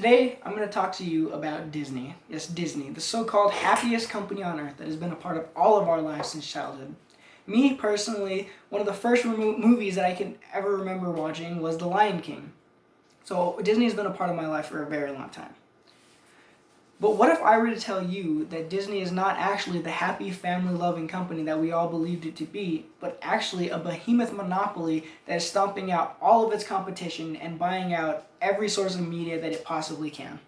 Today, I'm going to talk to you about Disney. Yes, Disney, the so-called happiest company on earth that has been a part of all of our lives since childhood. Me, personally, one of the first movies that I can ever remember watching was The Lion King. So Disney has been a part of my life for a very long time. But what if I were to tell you that Disney is not actually the happy, family-loving company that we all believed it to be, but actually a behemoth monopoly that is stomping out all of its competition and buying out every source of media that it possibly can?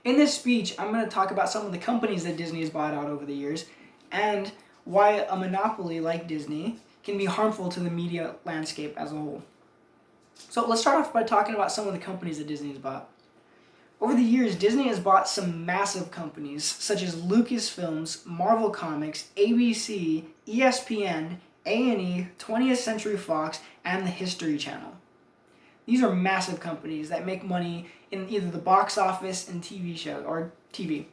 In this speech, I'm going to talk about some of the companies that Disney has bought out over the years and why a monopoly like Disney can be harmful to the media landscape as a whole. So let's start off by talking about some of the companies that Disney has bought. Over the years, Disney has bought some massive companies such as Lucasfilms, Marvel Comics, ABC, ESPN, A&E, 20th Century Fox, and the History Channel. These are massive companies that make money in either the box office and TV show or TV.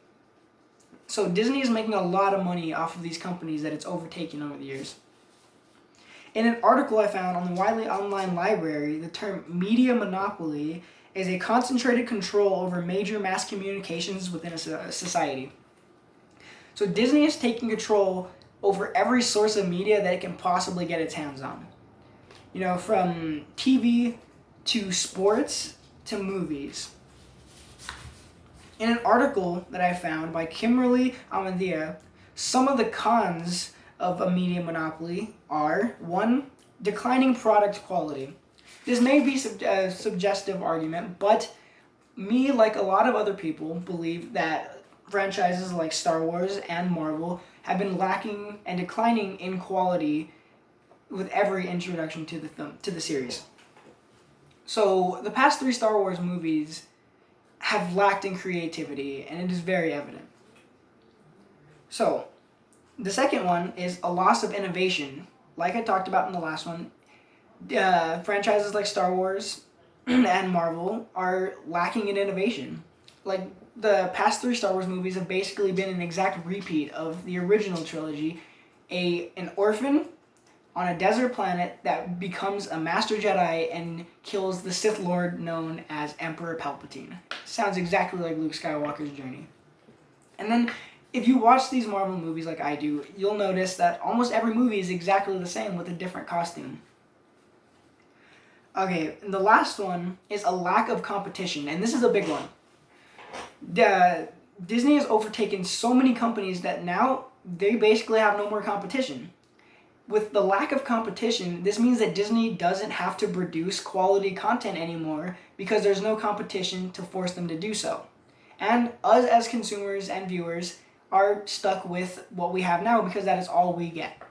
So Disney is making a lot of money off of these companies that it's overtaken over the years. In an article I found on the Wiley Online Library, the term media monopoly is a concentrated control over major mass communications within a society. So Disney is taking control over every source of media that it can possibly get its hands on. You know, from TV to sports to movies. In an article that I found by Kimberly Amandia, some of the cons of a media monopoly are: 1. Declining product quality. This may be a suggestive argument, but me, like a lot of other people, believe that franchises like Star Wars and Marvel have been lacking and declining in quality with every introduction to the series. So the past 3 Star Wars movies have lacked in creativity, and it is very evident. So the second one is a loss of innovation. Like I talked about in the last one, franchises like Star Wars and Marvel are lacking in innovation. Like, the past 3 Star Wars movies have basically been an exact repeat of the original trilogy. An orphan on a desert planet that becomes a Master Jedi and kills the Sith Lord known as Emperor Palpatine. Sounds exactly like Luke Skywalker's journey. And then, if you watch these Marvel movies like I do, you'll notice that almost every movie is exactly the same with a different costume. Okay, and the last one is a lack of competition, and this is a big one. Disney has overtaken so many companies that now they basically have no more competition. With the lack of competition, this means that Disney doesn't have to produce quality content anymore because there's no competition to force them to do so. And us as consumers and viewers are stuck with what we have now because that is all we get.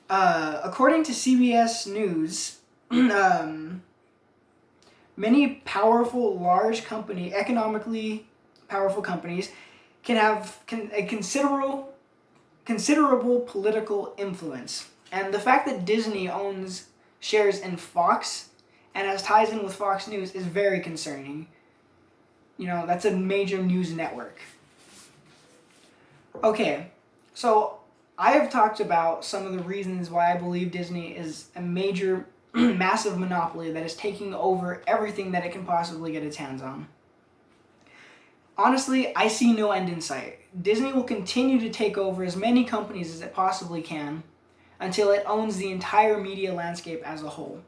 According to CBS News, many powerful, economically powerful companies can have a considerable political influence. And the fact that Disney owns shares in Fox and has ties in with Fox News is very concerning. You know, that's a major news network. Okay, so I have talked about some of the reasons why I believe Disney is a major, massive monopoly that is taking over everything that it can possibly get its hands on. Honestly, I see no end in sight. Disney will continue to take over as many companies as it possibly can until it owns the entire media landscape as a whole.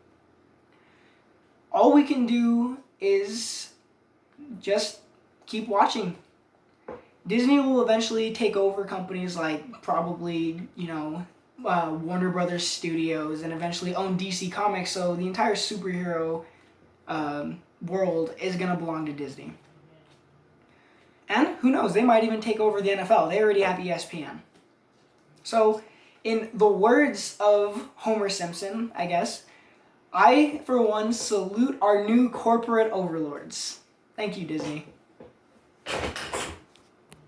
All we can do is just keep watching. Disney will eventually take over companies like probably, Warner Brothers Studios, and eventually own DC Comics, so the entire superhero world is going to belong to Disney. And who knows, they might even take over the NFL. They already have ESPN. So, in the words of Homer Simpson, I guess, I, for one, salute our new corporate overlords. Thank you, Disney.